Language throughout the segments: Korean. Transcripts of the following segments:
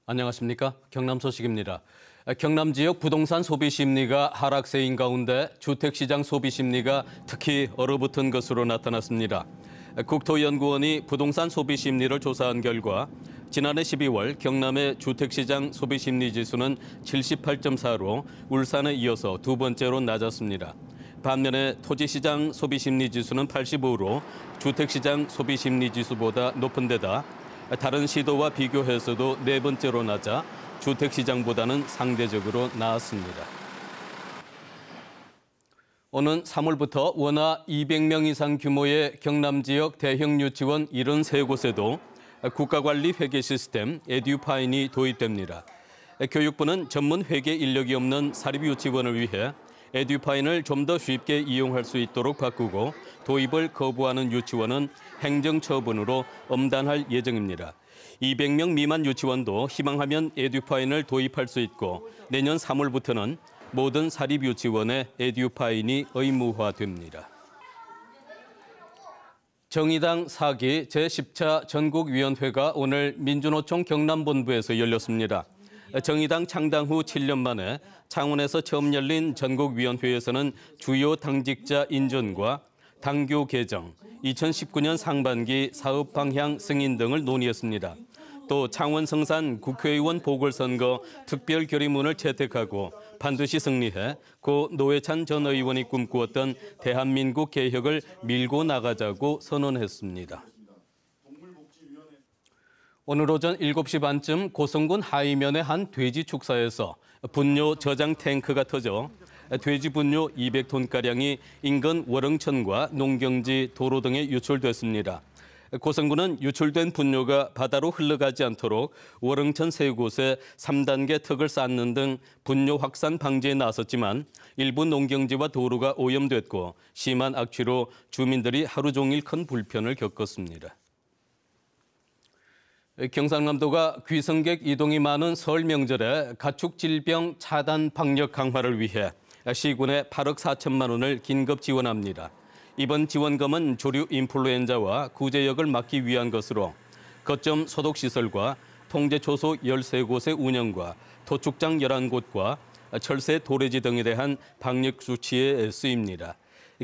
안녕하십니까? 경남 소식입니다. 경남 지역 부동산 소비 심리가 하락세인 가운데 주택시장 소비 심리가 특히 얼어붙은 것으로 나타났습니다. 국토연구원이 부동산 소비 심리를 조사한 결과 지난해 12월 경남의 주택시장 소비 심리 지수는 78.4로 울산에 이어서 두 번째로 낮았습니다. 반면에 토지시장 소비 심리 지수는 85로 주택시장 소비 심리 지수보다 높은 데다 다른 시도와 비교해서도 네 번째로 낮아 주택시장보다는 상대적으로 나았습니다. 오는 3월부터 원화 200명 이상 규모의 경남 지역 대형 유치원 73곳에도 국가관리 회계 시스템 에듀파인이 도입됩니다. 교육부는 전문 회계 인력이 없는 사립유치원을 위해 에듀파인을 좀 더 쉽게 이용할 수 있도록 바꾸고 도입을 거부하는 유치원은 행정처분으로 엄단할 예정입니다. 200명 미만 유치원도 희망하면 에듀파인을 도입할 수 있고 내년 3월부터는 모든 사립유치원에 에듀파인이 의무화됩니다. 정의당 4기 제10차 전국위원회가 오늘 민주노총 경남본부에서 열렸습니다. 정의당 창당 후 7년 만에 창원에서 처음 열린 전국위원회에서는 주요 당직자 인준과 당규 개정, 2019년 상반기 사업 방향 승인 등을 논의했습니다. 또 창원 성산 국회의원 보궐선거 특별 결의문을 채택하고 반드시 승리해 고 노회찬 전 의원이 꿈꾸었던 대한민국 개혁을 밀고 나가자고 선언했습니다. 오늘 오전 7시 반쯤 고성군 하이면의 한 돼지 축사에서 분뇨 저장 탱크가 터져 돼지 분뇨 200톤가량이 인근 월흥천과 농경지, 도로 등에 유출됐습니다. 고성군은 유출된 분뇨가 바다로 흘러가지 않도록 월흥천 세 곳에 3단계 턱을 쌓는 등 분뇨 확산 방지에 나섰지만 일부 농경지와 도로가 오염됐고 심한 악취로 주민들이 하루 종일 큰 불편을 겪었습니다. 경상남도가 귀성객 이동이 많은 설 명절에 가축 질병 차단 방역 강화를 위해 시군에 8억 4천만 원을 긴급 지원합니다. 이번 지원금은 조류 인플루엔자와 구제역을 막기 위한 것으로 거점 소독시설과 통제초소 13곳의 운영과 도축장 11곳과 철새 도래지 등에 대한 방역 수치에 쓰입니다.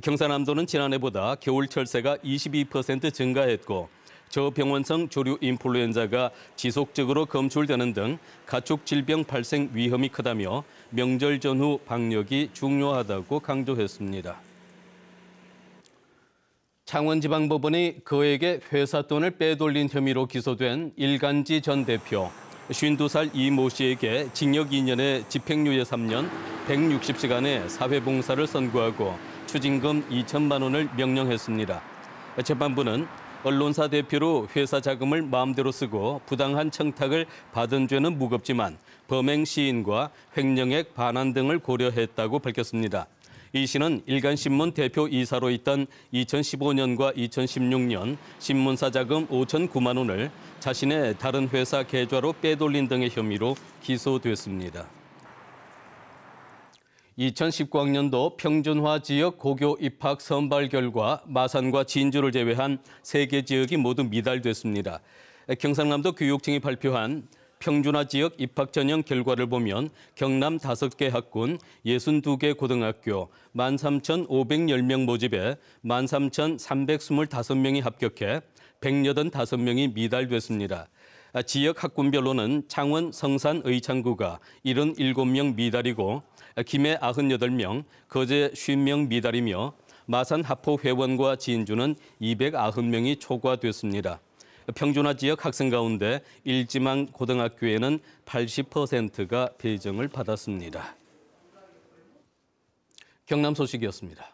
경상남도는 지난해보다 겨울 철새가 22% 증가했고 저병원성 조류 인플루엔자가 지속적으로 검출되는 등 가축 질병 발생 위험이 크다며 명절 전후 방역이 중요하다고 강조했습니다. 창원지방법원이 그에게 회사 돈을 빼돌린 혐의로 기소된 일간지 전 대표 52살 이 모 씨에게 징역 2년에 집행유예 3년, 160시간의 사회봉사를 선고하고 추징금 2천만 원을 명령했습니다. 재판부는 언론사 대표로 회사 자금을 마음대로 쓰고 부당한 청탁을 받은 죄는 무겁지만 범행 시인과 횡령액 반환 등을 고려했다고 밝혔습니다. 이 씨는 일간신문 대표 이사로 있던 2015년과 2016년 신문사 자금 5,009만 원을 자신의 다른 회사 계좌로 빼돌린 등의 혐의로 기소됐습니다. 2019학년도 평준화 지역 고교 입학 선발 결과 마산과 진주를 제외한 3개 지역이 모두 미달됐습니다. 경상남도 교육청이 발표한 평준화 지역 입학 전형 결과를 보면 경남 5개 학군, 62개 고등학교, 13,510명 모집에 13,325명이 합격해 185명이 미달됐습니다. 지역 학군별로는 창원 성산 의창구가 77명 미달이고 김해 98명, 거제 50명 미달이며 마산 하포 회원과 진주는 290명이 초과됐습니다. 평준화 지역 학생 가운데 일지망 고등학교에는 80%가 배정을 받았습니다. 경남 소식이었습니다.